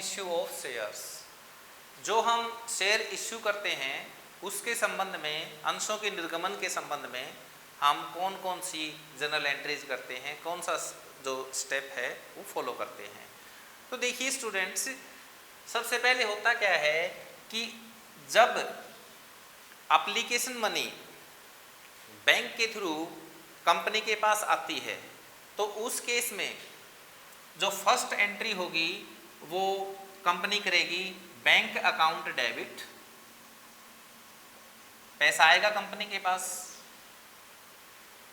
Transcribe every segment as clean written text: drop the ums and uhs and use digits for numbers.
Issue of shares, जो हम share issue करते हैं उसके संबंध में, अंशों के निर्गमन के संबंध में हम कौन कौन सी जर्नल एंट्रीज करते हैं, कौन सा जो स्टेप है वो फॉलो करते हैं। तो देखिए स्टूडेंट्स, सबसे पहले होता क्या है कि जब एप्लीकेशन मनी बैंक के थ्रू कंपनी के पास आती है तो उस केस में जो फर्स्ट एंट्री होगी वो कंपनी करेगी बैंक अकाउंट डेबिट, पैसा आएगा कंपनी के पास,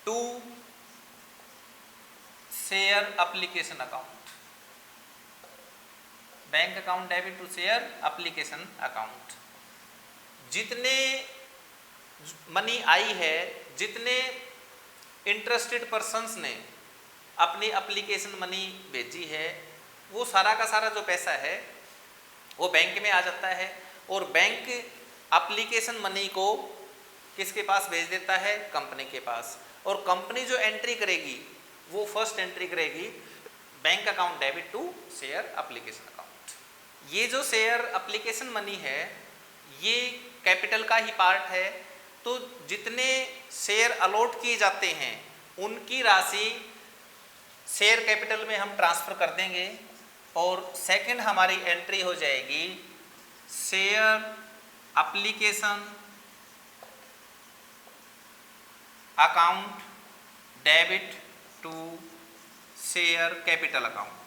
to share application account, bank account debit to share application account. जितने मनी आई है, जितने इंटरेस्टेड पर्सन्स ने अपनी एप्लीकेशन मनी भेजी है, वो सारा का सारा जो पैसा है वो बैंक में आ जाता है और बैंक एप्लीकेशन मनी को किसके पास भेज देता है, कंपनी के पास। और कंपनी जो एंट्री करेगी वो फर्स्ट एंट्री करेगी bank account debit to share application account. ये जो शेयर एप्लीकेशन मनी है ये कैपिटल का ही पार्ट है, तो जितने शेयर अलॉट किए जाते हैं उनकी राशि शेयर कैपिटल में हम ट्रांसफर कर देंगे और सेकंड हमारी एंट्री हो जाएगी share application account debit to share capital account.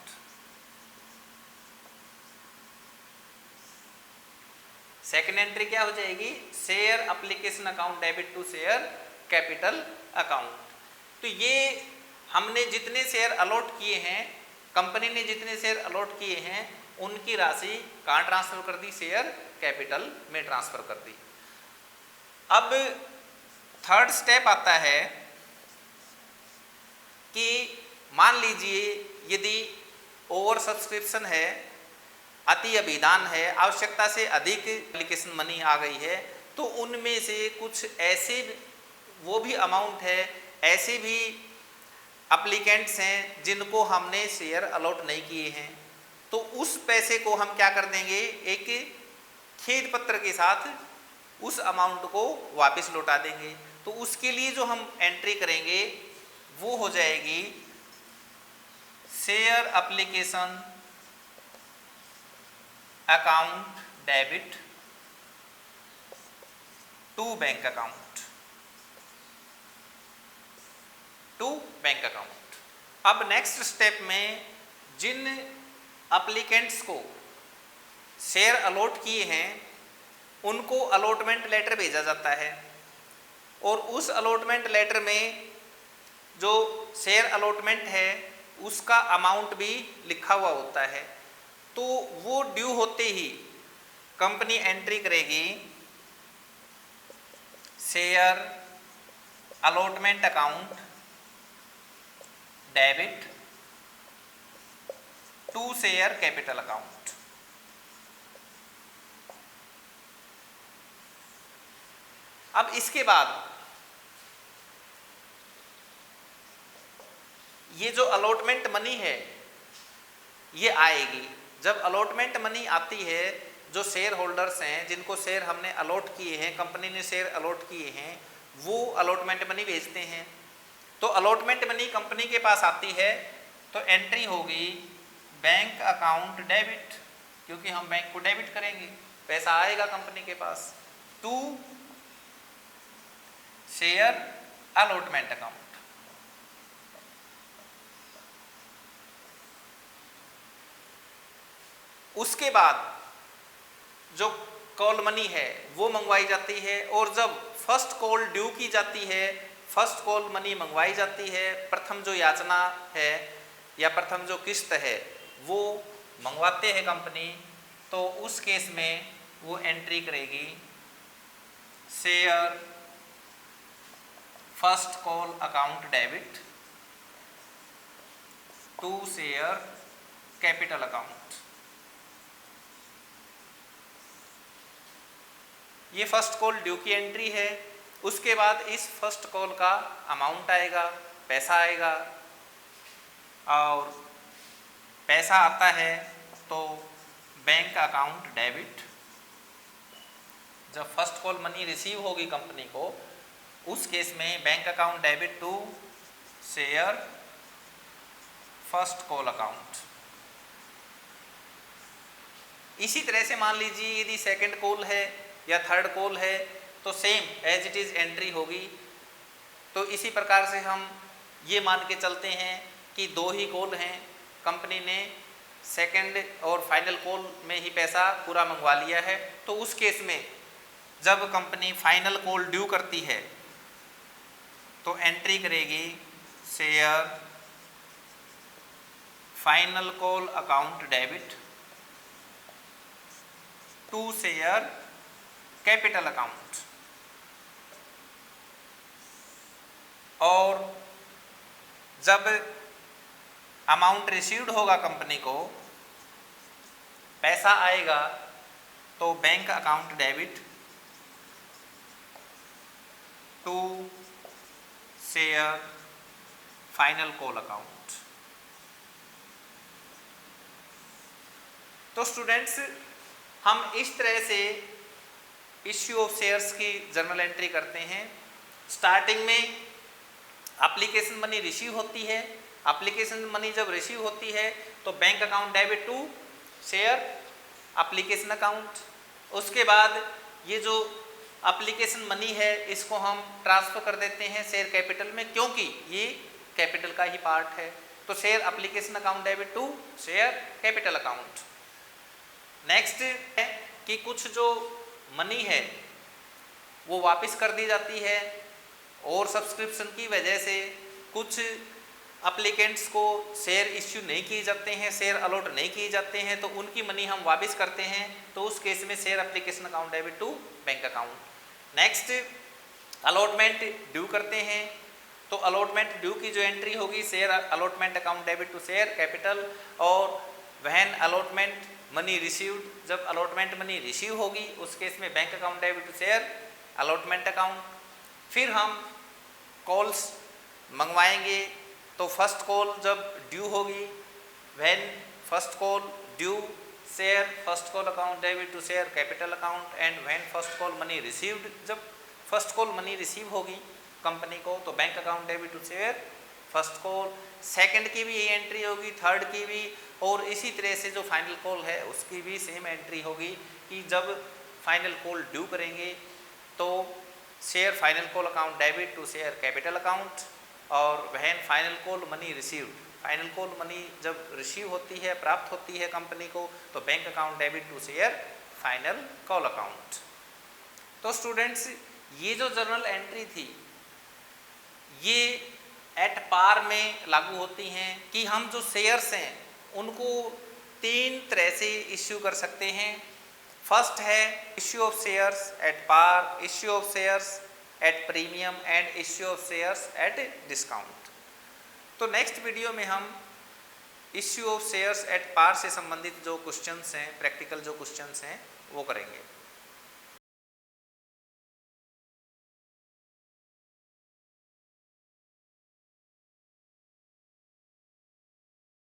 Second entry क्या हो जाएगी, share application account debit to share capital account. तो ये हमने जितने शेयर अलॉट किए हैं, कंपनी ने जितने शेयर अलॉट किए हैं उनकी राशि कहाँ ट्रांसफर कर दी, शेयर कैपिटल में ट्रांसफर कर दी। अब थर्ड स्टेप आता है कि मान लीजिए यदि ओवर सब्सक्रिप्शन है, अति अभिदान है, आवश्यकता से अधिक एप्लीकेशन मनी आ गई है, तो उनमें से कुछ ऐसे वो भी अमाउंट है, ऐसे भी एप्लीकेंट्स हैं जिनको हमने शेयर अलॉट नहीं किए हैं, तो उस पैसे को हम क्या कर देंगे, एक खेद पत्र के साथ उस अमाउंट को वापस लौटा देंगे। तो उसके लिए जो हम एंट्री करेंगे वो हो जाएगी share application account debit to bank account, to bank account. अब नेक्स्ट स्टेप में जिन एप्लीकेंट्स को शेयर अलॉट किए हैं उनको अलॉटमेंट लेटर भेजा जाता है और उस अलॉटमेंट लेटर में जो शेयर अलॉटमेंट है उसका अमाउंट भी लिखा हुआ होता है। तो वो ड्यू होते ही कंपनी एंट्री करेगी share allotment account debit to share capital account. अब इसके बाद ये जो अलॉटमेंट मनी है ये आएगी। जब अलॉटमेंट मनी आती है, जो शेयर होल्डर्स हैं जिनको शेयर हमने अलॉट किए हैं, कंपनी ने शेयर अलॉट किए हैं, वो अलॉटमेंट मनी भेजते हैं। तो अलॉटमेंट मनी कंपनी के पास आती है तो एंट्री होगी बैंक अकाउंट डेबिट, क्योंकि हम बैंक को डेबिट करेंगे, पैसा आएगा कंपनी के पास, टू शेयर अलॉटमेंट अकाउंट। उसके बाद जो कॉल मनी है वो मंगवाई जाती है और जब फर्स्ट कॉल ड्यू की जाती है, फर्स्ट कॉल मनी मंगवाई जाती है, प्रथम जो याचना है या प्रथम जो किस्त है वो मंगवाते हैं कंपनी, तो उस केस में वो एंट्री करेगी share first call account debit to share capital account. ये फर्स्ट कॉल ड्यू की एंट्री है। उसके बाद इस फर्स्ट कॉल का अमाउंट आएगा, पैसा आएगा, और पैसा आता है तो बैंक अकाउंट डेबिट, जब फर्स्ट कॉल मनी रिसीव होगी कंपनी को, उस केस में bank account debit to share first call account. इसी तरह से मान लीजिए यदि सेकंड कॉल है या थर्ड कॉल है तो same as it is entry होगी। तो इसी प्रकार से हम ये मान के चलते हैं कि 2 ही कॉल हैं, कंपनी ने सेकंड और फाइनल कॉल में ही पैसा पूरा मंगवा लिया है, तो उस केस में जब कंपनी फाइनल कॉल ड्यू करती है तो एंट्री करेगी share final call account debit to share capital account. और जब अमाउंट रिसीव्ड होगा कंपनी को, पैसा आएगा, तो bank account debit to share final call account. तो स्टूडेंट्स, हम इस तरह से इश्यू ऑफ शेयर्स की जर्नल एंट्री करते हैं। स्टार्टिंग में एप्लीकेशन मनी रिसीव होती है, एप्लीकेशन मनी जब रिसीव होती है तो bank account debit to share application account. उसके बाद ये जो एप्लीकेशन मनी है इसको हम ट्रांसफ़र कर देते हैं शेयर कैपिटल में, क्योंकि ये कैपिटल का ही पार्ट है। तो share application account debit to share capital account. Next है कि कुछ जो मनी है वो वापस कर दी जाती है, और सब्सक्रिप्शन की वजह से कुछ एप्लीकेंट्स को शेयर इश्यू नहीं किए जाते हैं, शेयर अलॉट नहीं किए जाते हैं, तो उनकी मनी हम वापस करते हैं। तो उस केस में share application account debit to bank account. Next, allotment due करते हैं, तो अलॉटमेंट ड्यू की जो एंट्री होगी share allotment account debit to share capital. और व्हेन अलॉटमेंट मनी रिसीव्ड, जब अलॉटमेंट मनी रिसीव होगी उस केस में bank account debit to share allotment account. फिर हम कॉल्स मंगवाएंगे, तो फर्स्ट कॉल जब ड्यू होगी, when first call due share first call account debit to share capital account. And when first call money received, जब first call money receive होगी company को, तो bank account debit to share first call. Second की भी यही entry होगी, third की भी, और इसी तरह से जो फाइनल कॉल है उसकी भी सेम एंट्री होगी कि जब फाइनल कॉल ड्यू करेंगे तो share final call account debit to share capital account. और when final call money received, final call money जब रिसीव होती है, प्राप्त होती है कंपनी को, तो bank account debit to share final call account. तो स्टूडेंट्स, ये जो जर्नल एंट्री थी ये एट पार में लागू होती हैं कि हम जो शेयर्स हैं उनको 3 तरह से इश्यू कर सकते हैं। फर्स्ट है issue of shares at par, issue of shares at premium and issue of shares at discount. तो नेक्स्ट वीडियो में हम issue of shares at par से संबंधित जो क्वेश्चंस हैं, प्रैक्टिकल जो क्वेश्चंस हैं वो करेंगे।